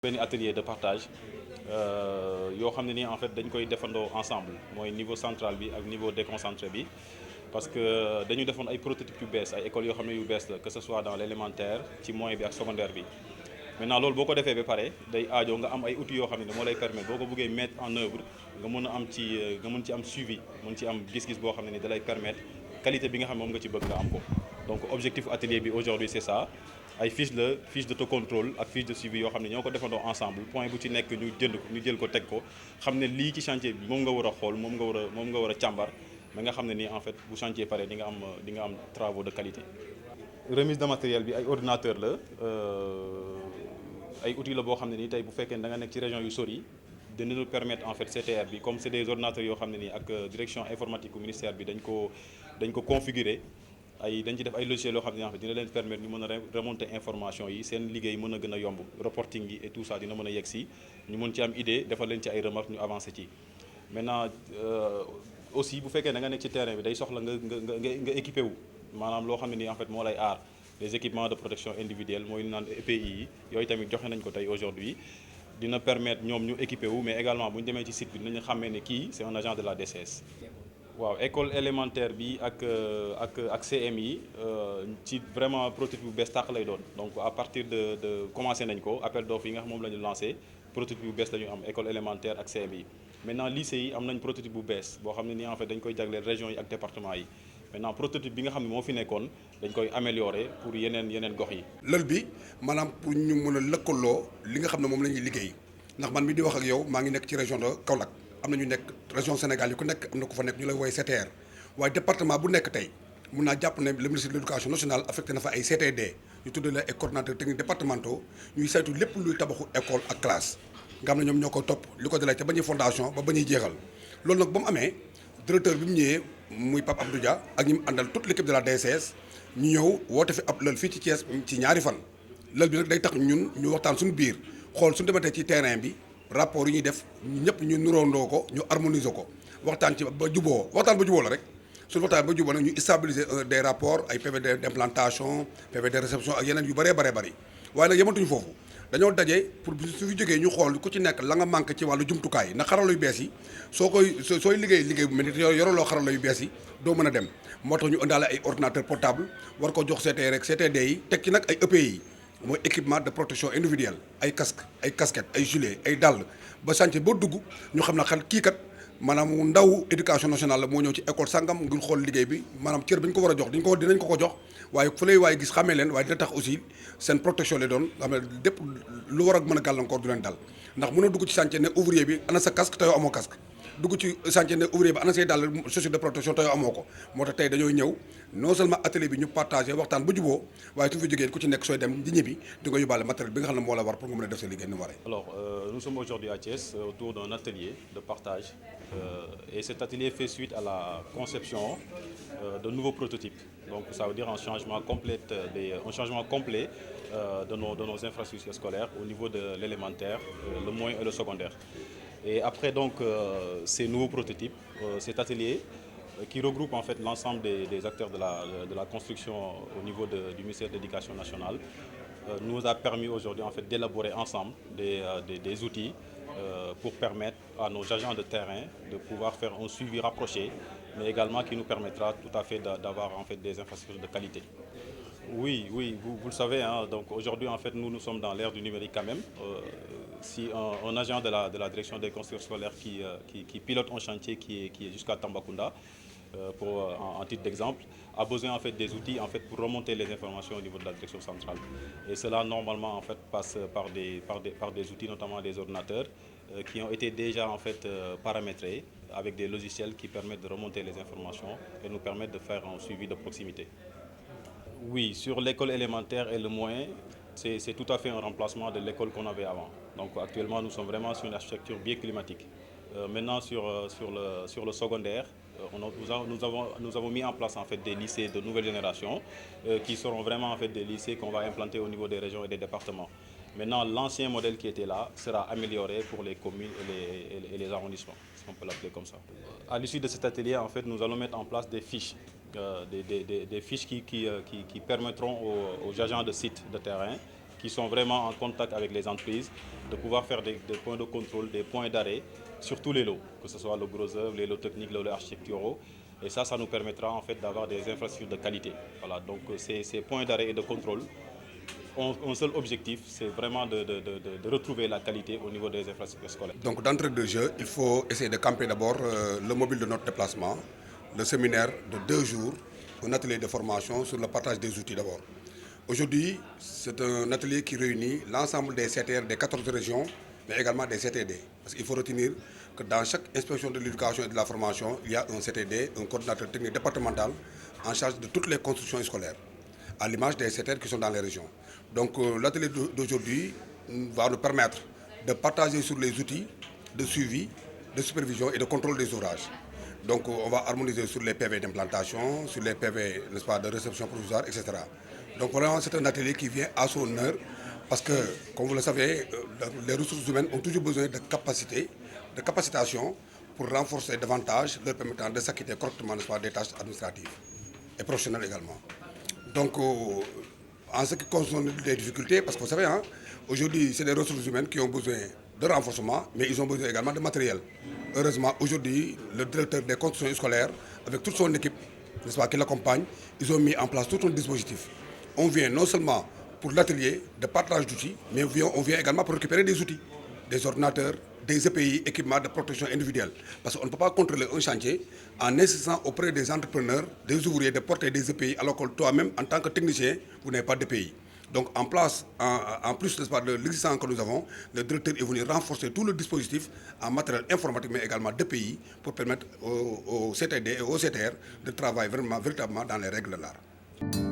benn atelier de partage yoo xam ne nii en fait dañ koy defandoo ensemble mooy niveau central bi ak niveau déconcentré bi parce que dañu defoon ay prototypes yu bees ay écoles yoo xam ne yu bees la que ce soit dans l'élémentaire ci moyen bi ak secondaire bi. Maintenant loolu boo ko defee ba pare day aajo nga am ay outils yoo xam ne moo lay permettre boo ko bëggee mettre en œuvre nga mën a am ci nga mën ci am suivi mën ci am gis-gis boo xam ne ni da lay permettre qualité bi nga xam ne moom nga ci bëgg nga am ko. Donc objectif atelier bi aujourd'hui c'est ça ay fiche d'autocontrôle ak fiche de suivi yoo xam ne ñoo ko defandoo ensemble point bu ci nekk ñu jël ko teg ko xam ne lii ci chantier bi moom nga war a xool moom nga war a càmbar mais nga xam ne nii en fait bu chantier pare di nga am travaux de qualité. Remise de matériel bi ay ordinateur la ay outils la boo xam ne nii tey bu fekkee da nga nekk ci région yu sori dina nous permettre en fait CTR bi comme c'est des ordinateurs yoo xam ne nii ak direction informatique au ministère bi dañ ko configurer dañ ci def ay logiciels yoo xam ne en fait dina leen permettre ñu mën a remonter information yi seen liggéey mën a gën a yomb reporting yi et tout ça dina mën a yegg si ñu mën ci am idée defal leen ci ay remarques ñu avancer ci. Maintenant aussi bu fekkee da nga nekk ci terrain bi day soxla nga équipé wu maanaam loo xam ne nii en fait moo lay aar les équipements de protection individuelle mooy naan EPI yi yooyu tamit joxe nañ ko tey aujourd'hui dina permettre ñoom ñu équipé wu mais également bu ñu demee ci site bi dinañu xàmmee ne kii c'est un agent de la DCS. waaw école élémentaire bi ak CM yi ci vraiment prototype bu bees tàq lay doon donc à partir de commencé nañ ko appel d'offres yi nga xam moom la ñu lancé prototype bu bees la ñu am école élémentaire ak CM yi. Maintenant lycée yi am nañ prototype bu bees boo xam ne nii en fait dañ koy jagleel régions yi ak département yi maintenant prototype bi nga xam ne moo fi nekkoon dañ koy améliorer pour yeneen gox yi. lël bi maanaam pour ñu mën a lëkkaloo li nga xam ne moom la ñuy liggéey ndax man mi di wax ak yow maa ngi nekk ci région de Kaolack am na ñu nekk région Sénégal yi ku nekk am na ku fa nekk ñu lay woowee CTR waaye département bu nekk tey mun naa jàpp ne le ministre de l'éducation nationale affecté na fa ay CTD ñu tuddee la ay coordonnateurs techniques départementaux ñuy saytu lépp luy tabaxu école ak classe nga xam ne ñoom ñoo ko topp li ko dalee ca ba ñuy fondation ba ñuy jeexal loolu nag ba mu amee directeur bi mu ñëwee muy Pape Abdou Dia ak ñi mu àndal toute l'équipe de la DCS ñu ñëw woote fi ab lël fii ci Thiès ci ñaari fan lël bi nag day tax ñun ñu waxtaan suñu biir xool suñu dematee ci terrain bi rapport yi ñuy def ñëpp ñu nuroondoo ko ñu harmoniser ko waxtaan ci ba juboo la rek suñu waxtaan ba juboo nag ñu stabiliser des rapports ay PV d'implantation PV de réception ak yeneen yu bëree bëri waaye nag yematuñu foofu dañoo daje pour su fi jógee ñu xool ku ci nekk la nga manqué ci wàllu jumtukaay na xarala yu bees yi sooy liggéey bu mel ni yoroloo xarala yu bees yi doo mën a dem moo tax ñu ëndaale ay ordinateur portable war ko jox CTR rek CTD yi teg ci nag ay EPI yi mooy équipement de protection individuelle ay casque ay casquette ay gilet ay dàll ba chantier boo dugg ñu xam ne xel kii kat maanaam ndaw éducation nationale la moo ñëw ci école sangam ngir xool liggéey bi maanaam cër bi ñu ko war a jox dinañ ko jox waaye fu lay waaye gis xamee leen waaye dina tax aussi seen protection lay doon nga xam ne lépp lu war a mën a gàllankoor du leen dal ndax mën a dugg ci chantier ne ouvrier bi ana sa casque te yow amoo casque dugg ci chantier ne ouvrier bi ana say dàll chaussure de protection te yow amoo ko moo tax tey dañoo ñëw non seulement atelier bi ñu partagé waxtaan ba juboo waaye su fi jógee ku ci nekk sooy dem di ñibbi di nga yóbbaale matériel bi nga xam ne moo la war pour nga mën a def sa liggéey ni mu waree. Alors nous sommes aujourd'hui à Thiès autour d'un atelier de partage et cet atelier fait suite à la conception de nouveaux prototypes. Donc ça veut dire un changement complet de nos infrastructures scolaires au niveau de l'élémentaire, le moyen et le secondaire. Et après donc ces nouveaux prototypes, cet atelier qui regroupe en fait l'ensemble des acteurs de la construction au niveau du ministère de l'Éducation nationale, nous a permis aujourd'hui en fait d'élaborer ensemble des outils pour permettre à nos agents de terrain de pouvoir faire un suivi rapproché, mais également qui nous permettra tout à fait d'avoir en fait des infrastructures de qualité. Oui, vous le savez, hein, donc aujourd'hui en fait nous sommes dans l'ère du numérique quand même. Si un agent de la direction des constructions scolaires qui pilote un chantier qui est jusqu'à Tambacounda, en titre d'exemple, a besoin en fait des outils en fait pour remonter les informations au niveau de la direction centrale. Et cela normalement en fait passe par des outils, notamment des ordinateurs, qui ont été déjà en fait paramétrés avec des logiciels qui permettent de remonter les informations et nous permettent de faire un suivi de proximité. Oui, sur l'école élémentaire et le moyen, c'est tout à fait un remplacement de l'école qu'on avait avant. Donc actuellement, nous sommes vraiment sur une architecture bioclimatique. Maintenant, sur le secondaire, nous avons mis en place en fait des lycées de nouvelle génération qui seront vraiment en fait des lycées qu'on va implanter au niveau des régions et des départements. Maintenant, l'ancien modèle qui était là sera amélioré pour les communes et les arrondissements, si on peut l'appeler comme ça. À l'issue de cet atelier, en fait, nous allons mettre en place des fiches. Des fiches qui permettront aux agents de sites de terrain qui sont vraiment en contact avec les entreprises, de pouvoir faire des points de contrôle, des points d'arrêt sur tous les lots, que ce soit le gros œuvre, les lots techniques, les lots architecturaux. Et ça nous permettra en fait d'avoir des infrastructures de qualité. Voilà, donc ces points d'arrêt et de contrôle ont un seul objectif, c'est vraiment de retrouver la qualité au niveau des infrastructures scolaires. Donc d'entrée de jeu, il faut essayer de camper d'abord le mobile de notre déplacement, le séminaire de 2 jours, un atelier de formation sur le partage des outils d'abord. Aujourd'hui, c'est un atelier qui réunit l'ensemble des CTR des 14 régions, mais également des CTD. Parce qu'il faut retenir que dans chaque inspection de l'éducation et de la formation, il y a un CTD, un coordinateur technique départemental, en charge de toutes les constructions scolaires, à l'image des CTR qui sont dans les régions. Donc l'atelier d'aujourd'hui va nous permettre de partager sur les outils de suivi, de supervision et de contrôle des ouvrages. Donc on va harmoniser sur les PV d'implantation, sur les PV, n'est-ce pas, de réception provisoire, etc. Donc vraiment c'est un atelier qui vient à son heure parce que, comme vous le savez, les ressources humaines ont toujours besoin de capacité, de capacitation pour renforcer davantage, leur permettant de s'acquitter correctement, n'est-ce pas, des tâches administratives et professionnelles également. Donc en ce qui concerne les difficultés, parce que vous savez, hein, aujourd'hui c'est les ressources humaines qui ont besoin de renforcement, mais ils ont besoin également de matériel. Heureusement, aujourd'hui, le directeur des constructions scolaires, avec toute son équipe, n'est-ce pas, qui l'accompagne, ils ont mis en place tout un dispositif. On vient non seulement pour l'atelier de partage d'outils, mais on vient également pour récupérer des outils, des ordinateurs, des EPI, équipements de protection individuelle. Parce qu'on ne peut pas contrôler un chantier en insistant auprès des entrepreneurs, des ouvriers de porter des EPI, alors que toi-même, en tant que technicien, vous n'avez pas d'EPI. Donc en plus de l'existant que nous avons, le directeur est venu renforcer tout le dispositif en matériel informatique, mais également d'EPI, pour permettre aux CTD et aux CTR de travailler véritablement dans les règles de l'art.